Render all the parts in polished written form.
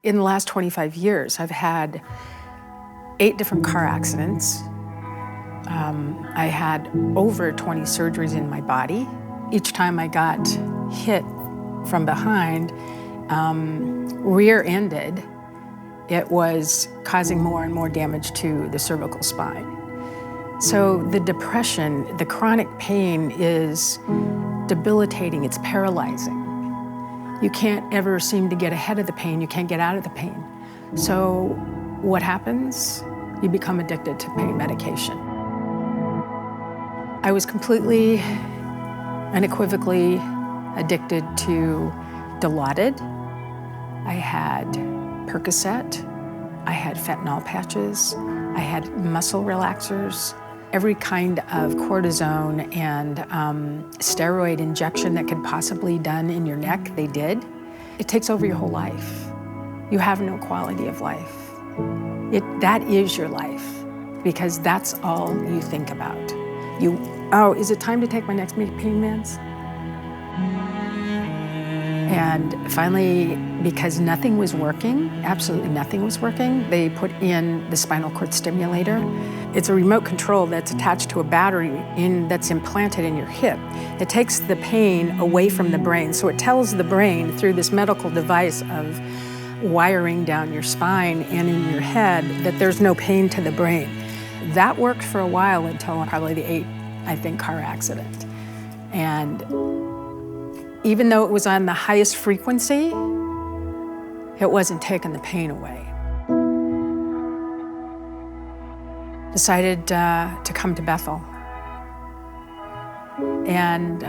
In the last 25 years, I've had 8 different car accidents. I had over 20 surgeries in my body. Each time I got hit from behind, rear-ended, it was causing more and more damage to the cervical spine. So the depression, the chronic pain is debilitating, it's paralyzing. You can't ever seem to get ahead of the pain, you can't get out of the pain. So what happens? You become addicted to pain medication. I was completely, unequivocally addicted to Dilaudid. I had Percocet, I had fentanyl patches, I had muscle relaxers, every kind of cortisone and steroid injection that could possibly be done in your neck, they did. It takes over your whole life. You have no quality of life. That is your life, because that's all you think about. Oh, is it time to take my next pain meds? And finally, because nothing was working, absolutely nothing was working, they put in the spinal cord stimulator. It's a remote control that's attached to a battery that's implanted in your hip. It takes the pain away from the brain, so it tells the brain through this medical device of wiring down your spine and in your head that there's no pain to the brain. That worked for a while until probably the 8th, I think, car accident. And even though it was on the highest frequency, it wasn't taking the pain away. Decided to come to Bethel. And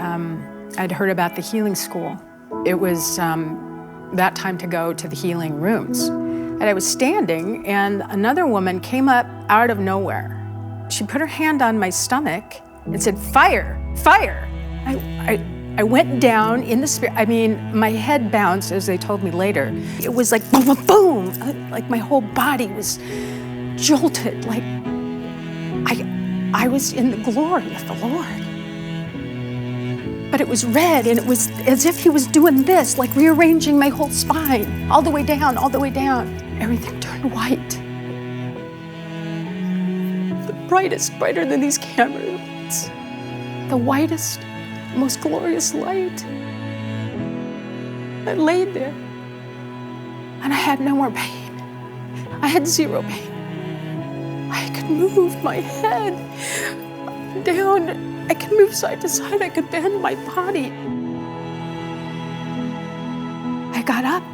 I'd heard about the healing school. It was that time to go to the healing rooms. And I was standing, and another woman came up out of nowhere. She put her hand on my stomach and said, "Fire, fire." I went down in the spirit. I mean, my head bounced, as they told me later. It was like boom, boom, boom. Like my whole body was jolted. Like I was in the glory of the Lord. But it was red, and it was as if he was doing this, like rearranging my whole spine, all the way down, all the way down. Everything turned white. The brightest, brighter than these camera lights. The whitest, most glorious light. I laid there, and I had no more pain. I had zero pain. I could move my head down. I could move side to side. I could bend my body. I got up,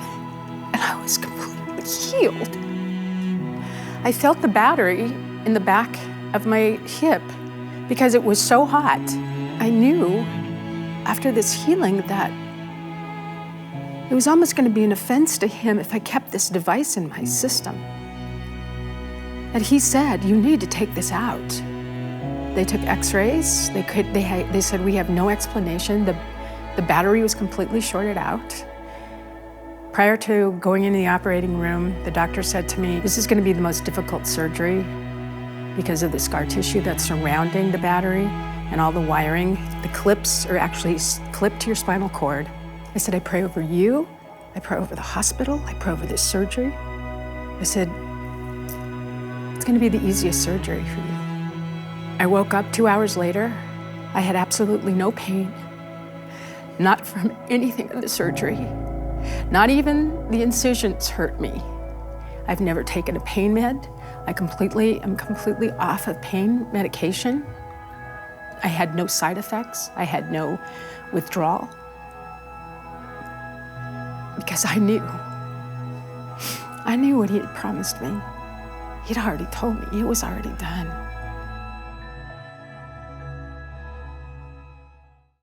and I was completely healed. I felt the battery in the back of my hip because it was so hot. I knew after this healing that it was almost going to be an offense to him if I kept this device in my system. And he said, "You need to take this out." They took x-rays. They said, "We have no explanation." The battery was completely shorted out. Prior to going into the operating room, the doctor said to me, "This is going to be the most difficult surgery because of the scar tissue that's surrounding the battery and all the wiring. The clips are actually clipped to your spinal cord." I said, "I pray over you. I pray over the hospital. I pray over this surgery." I said, "It's going to be the easiest surgery for you." I woke up 2 hours later. I had absolutely no pain, not from anything of the surgery. Not even the incisions hurt me. I've never taken a pain med. I'm completely off of pain medication. I had no side effects. I had no withdrawal. Because I knew what he had promised me. He'd already told me. It was already done.